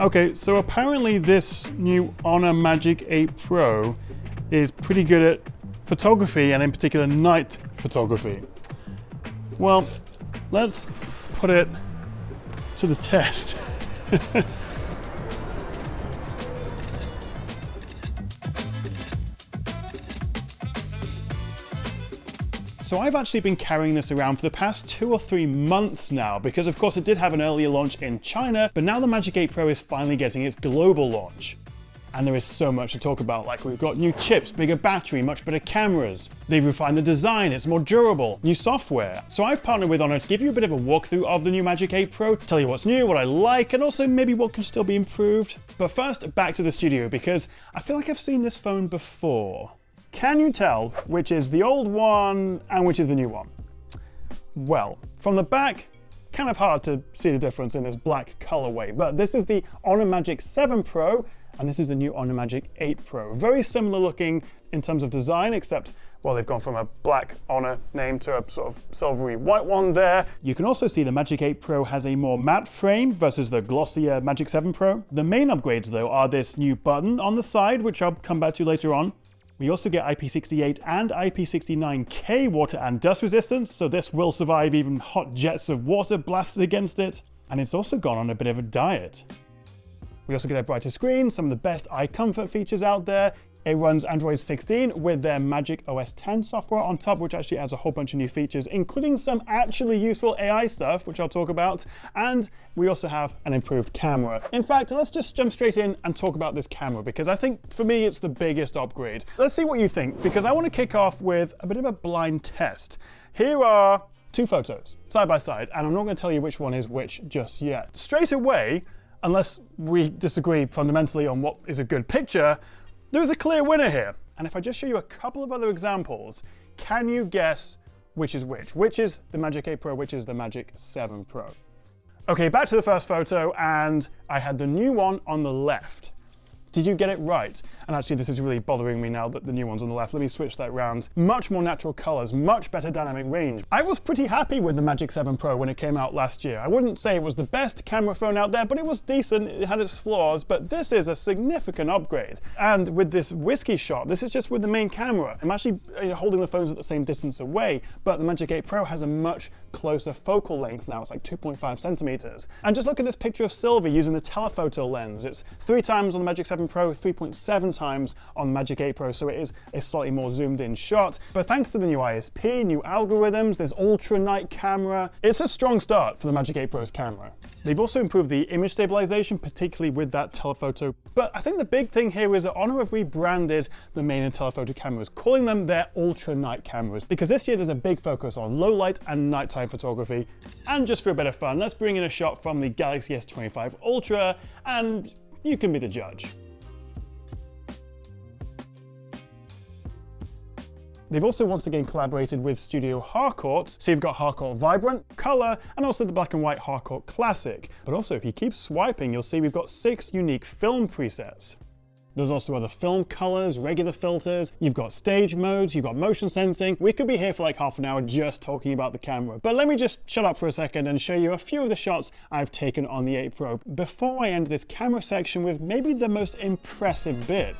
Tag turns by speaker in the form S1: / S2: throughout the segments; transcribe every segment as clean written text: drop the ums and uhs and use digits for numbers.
S1: Okay, so apparently this new Honor Magic 8 Pro is pretty good at photography, and in particular night photography. Well, let's put it to the test. So I've actually been carrying this around for the past 2 or 3 months now, because of course it did have an earlier launch in China, but now the Magic 8 Pro is finally getting its global launch. And there is so much to talk about, like we've got new chips, bigger battery, much better cameras. They've refined the design, it's more durable, new software. So I've partnered with Honor to give you a bit of a walkthrough of the new Magic 8 Pro, to tell you what's new, what I like, and also maybe what can still be improved. But first, back to the studio, because I feel like I've seen this phone before. Can you tell which is the old one and which is the new one? Well, from the back, kind of hard to see the difference in this black colorway, but this is the Honor Magic 7 Pro, and this is the new Honor Magic 8 Pro. Very similar looking in terms of design, except, well, they've gone from a black Honor name to a sort of silvery white one there. You can also see the Magic 8 Pro has a more matte frame versus the glossier Magic 7 Pro. The main upgrades, though, are this new button on the side, which I'll come back to later on. We also get IP68 and IP69K water and dust resistance, so this will survive even hot jets of water blasted against it. And it's also gone on a bit of a diet. We also get a brighter screen, some of the best eye comfort features out there. It runs Android 16 with their Magic OS 10 software on top, which actually adds a whole bunch of new features, including some actually useful AI stuff, which I'll talk about. And we also have an improved camera. In fact, let's just jump straight in and talk about this camera, because I think for me it's the biggest upgrade. Let's see what you think, because I want to kick off with a bit of a blind test. Here are 2 photos, side by side, and I'm not going to tell you which one is which just yet. Straight away, unless we disagree fundamentally on what is a good picture, there's a clear winner here. And if I just show you a couple of other examples, can you guess which is which? Which is the Magic 8 Pro, which is the Magic 7 Pro? Okay, back to the first photo, and I had the new one on the left. Did you get it right? And actually, this is really bothering me now that the new one's on the left. Let me switch that round. Much more natural colors, much better dynamic range. I was pretty happy with the Magic 7 Pro when it came out last year. I wouldn't say it was the best camera phone out there, but it was decent. It had its flaws, but this is a significant upgrade. And with this whiskey shot, this is just with the main camera. I'm actually holding the phones at the same distance away, but the Magic 8 Pro has a much closer focal length now. It's like 2.5 centimeters. And just look at this picture of Silver using the telephoto lens. It's 3 times on the Magic 7 Pro, 3.7 times on the Magic 8 Pro, so it is a slightly more zoomed in shot. But thanks to the new ISP, new algorithms, there's ultra night camera. It's a strong start for the Magic 8 Pro's camera. They've also improved the image stabilization, particularly with that telephoto. But I think the big thing here is that Honor have rebranded the main and telephoto cameras, calling them their ultra night cameras, because this year there's a big focus on low light and nighttime photography. And just for a bit of fun, let's bring in a shot from the Galaxy S25 Ultra, and you can be the judge. They've also once again collaborated with Studio Harcourt, so you've got Harcourt Vibrant, Color, and also the black and white Harcourt Classic. But also, if you keep swiping, you'll see we've got 6 unique film presets. There's also other film colors, regular filters, you've got stage modes, you've got motion sensing. We could be here for like half an hour just talking about the camera. But let me just shut up for a second and show you a few of the shots I've taken on the 8 Pro before I end this camera section with maybe the most impressive bit.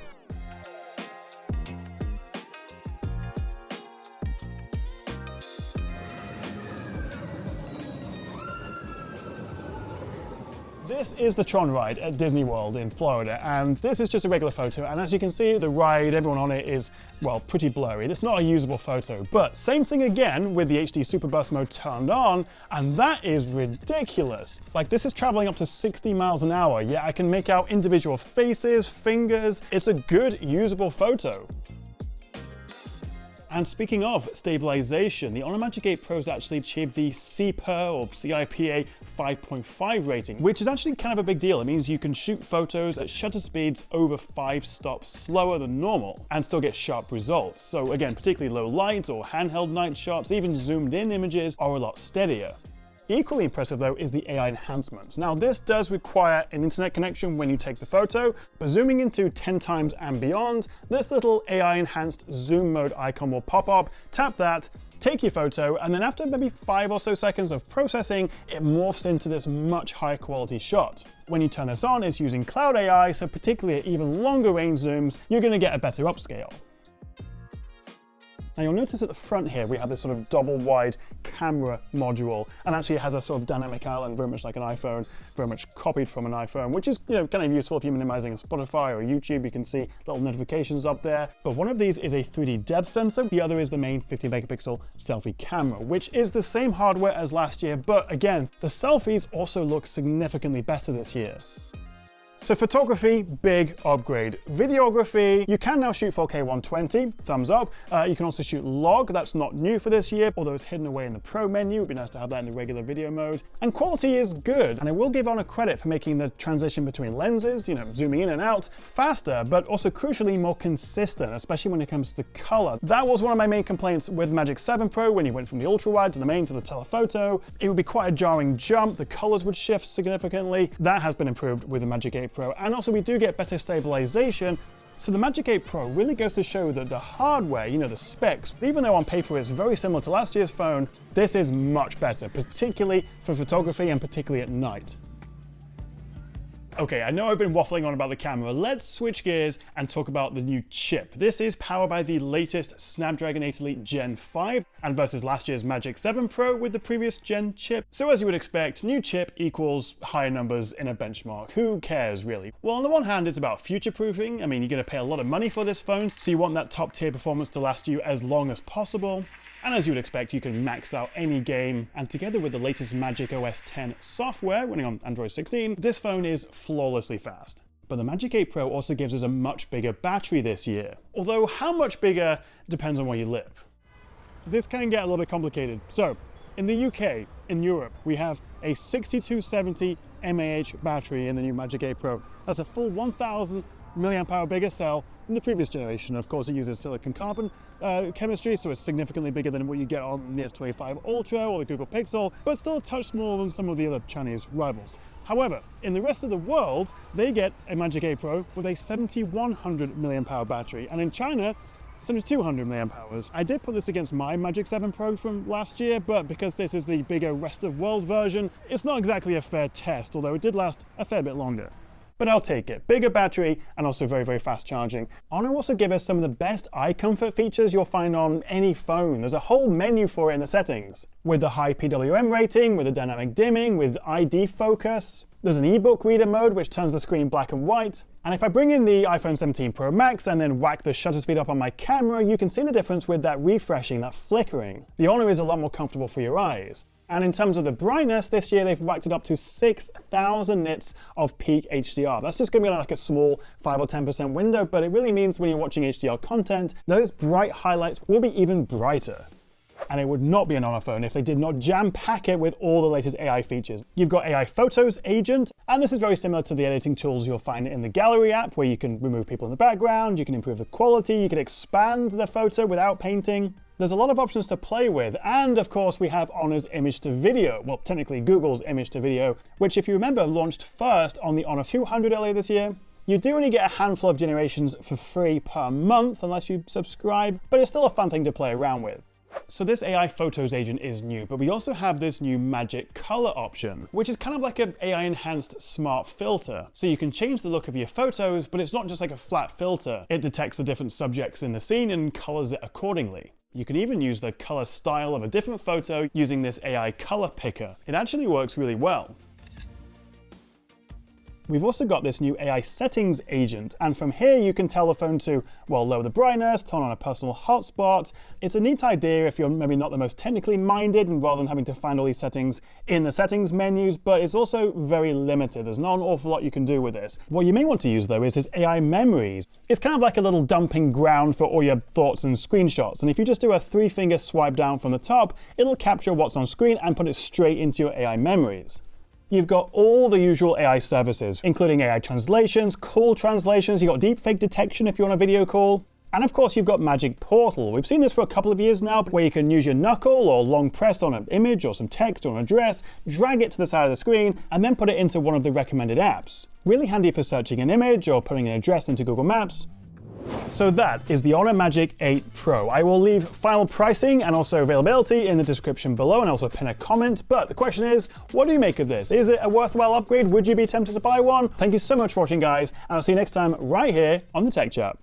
S1: This is the Tron ride at Disney World in Florida, and this is just a regular photo, and as you can see, the ride, everyone on it is, well, pretty blurry. It's not a usable photo, but same thing again with the HD Super Burst mode turned on, and that is ridiculous. Like, this is traveling up to 60 miles an hour, yet I can make out individual faces, fingers. It's a good, usable photo. And speaking of stabilization, the Honor Magic 8 Pro's actually achieved the CIPA or CIPA 5.5 rating, which is actually kind of a big deal. It means you can shoot photos at shutter speeds over 5 stops slower than normal and still get sharp results. So again, particularly low light or handheld night shots, even zoomed in images are a lot steadier. Equally impressive though is the AI enhancements. Now this does require an internet connection when you take the photo, but zooming into 10 times and beyond, this little AI enhanced zoom mode icon will pop up, tap that, take your photo, and then after maybe 5 or so seconds of processing, it morphs into this much higher quality shot. When you turn this on, it's using cloud AI, so particularly at even longer range zooms, you're going to get a better upscale. Now you'll notice at the front here we have this sort of double-wide camera module, and actually it has a sort of dynamic island, very much like an iPhone, very much copied from an iPhone, which is kind of useful if you're minimizing Spotify or YouTube. You can see little notifications up there. But one of these is a 3D depth sensor, the other is the main 50 megapixel selfie camera, which is the same hardware as last year, but again, the selfies also look significantly better this year. So photography, big upgrade. Videography, you can now shoot 4K 120, thumbs up. You can also shoot log, that's not new for this year, although it's hidden away in the Pro menu. It'd be nice to have that in the regular video mode. And quality is good, and I will give Honor credit for making the transition between lenses, zooming in and out, faster, but also crucially more consistent, especially when it comes to the color. That was one of my main complaints with Magic 7 Pro when you went from the ultra-wide to the main to the telephoto. It would be quite a jarring jump, the colors would shift significantly. That has been improved with the Magic 8 Pro, and also we do get better stabilization. So the Magic 8 Pro really goes to show that the hardware, the specs, even though on paper it's very similar to last year's phone, this is much better, particularly for photography and particularly at night. Okay, I know I've been waffling on about the camera. Let's switch gears and talk about the new chip. This is powered by the latest Snapdragon 8 Elite Gen 5 and versus last year's Magic 7 Pro with the previous gen chip. So as you would expect, new chip equals higher numbers in a benchmark. Who cares really? Well, on the one hand, it's about future-proofing. I mean, you're going to pay a lot of money for this phone, so you want that top-tier performance to last you as long as possible. And as you would expect, you can max out any game, and together with the latest Magic OS X software running on Android 16, this phone is flawlessly fast. But the Magic 8 Pro also gives us a much bigger battery this year. Although how much bigger depends on where you live. This can get a little bit complicated. So, in the UK, in Europe, we have a 6270 mAh battery in the new Magic 8 Pro. That's a full 1000 milliamp hour bigger cell than the previous generation. Of course, it uses silicon carbon chemistry, so it's significantly bigger than what you get on the S25 Ultra or the Google Pixel, but still a touch smaller than some of the other Chinese rivals. However, in the rest of the world, they get a Magic 8 Pro with a 7100 milliamp hour battery, and in China, 7200 milliamp hours. I did put this against my Magic 7 Pro from last year, but because this is the bigger rest of world version, it's not exactly a fair test, although it did last a fair bit longer. But I'll take it. Bigger battery and also very, very fast charging. Honor also give us some of the best eye comfort features you'll find on any phone. There's a whole menu for it in the settings. With the high PWM rating, with the dynamic dimming, with ID focus. There's an ebook reader mode which turns the screen black and white. And if I bring in the iPhone 17 Pro Max and then whack the shutter speed up on my camera, you can see the difference with that refreshing, that flickering. The Honor is a lot more comfortable for your eyes. And in terms of the brightness, this year they've whacked it up to 6,000 nits of peak HDR. That's just going to be like a small 5 or 10% window, but it really means when you're watching HDR content, those bright highlights will be even brighter. And it would not be an Honor phone if they did not jam-pack it with all the latest AI features. You've got AI Photos Agent, and this is very similar to the editing tools you'll find in the Gallery app, where you can remove people in the background, you can improve the quality, you can expand the photo without painting. There's a lot of options to play with, and of course we have Honor's image to video, well technically Google's image to video, which if you remember launched first on the Honor 200 earlier this year. You do only get a handful of generations for free per month unless you subscribe, but it's still a fun thing to play around with. So this AI Photos Agent is new, but we also have this new Magic Color option, which is kind of like an AI-enhanced smart filter. So you can change the look of your photos, but it's not just like a flat filter. It detects the different subjects in the scene and colors it accordingly. You can even use the color style of a different photo using this AI color picker. It actually works really well. We've also got this new AI settings agent, and from here you can tell the phone to, well, lower the brightness, turn on a personal hotspot. It's a neat idea if you're maybe not the most technically minded and rather than having to find all these settings in the settings menus, but it's also very limited. There's not an awful lot you can do with this. What you may want to use though is this AI memories. It's kind of like a little dumping ground for all your thoughts and screenshots, and if you just do a 3-finger swipe down from the top, it'll capture what's on screen and put it straight into your AI memories. You've got all the usual AI services, including AI translations, call translations, you've got deepfake detection if you're on a video call, and of course you've got Magic Portal. We've seen this for a couple of years now, where you can use your knuckle or long press on an image or some text or an address, drag it to the side of the screen, and then put it into one of the recommended apps. Really handy for searching an image or putting an address into Google Maps. So that is the Honor Magic 8 Pro. I will leave final pricing and also availability in the description below and also pin a comment. But the question is, what do you make of this? Is it a worthwhile upgrade? Would you be tempted to buy one? Thank you so much for watching, guys, and I'll see you next time right here on the Tech Chat.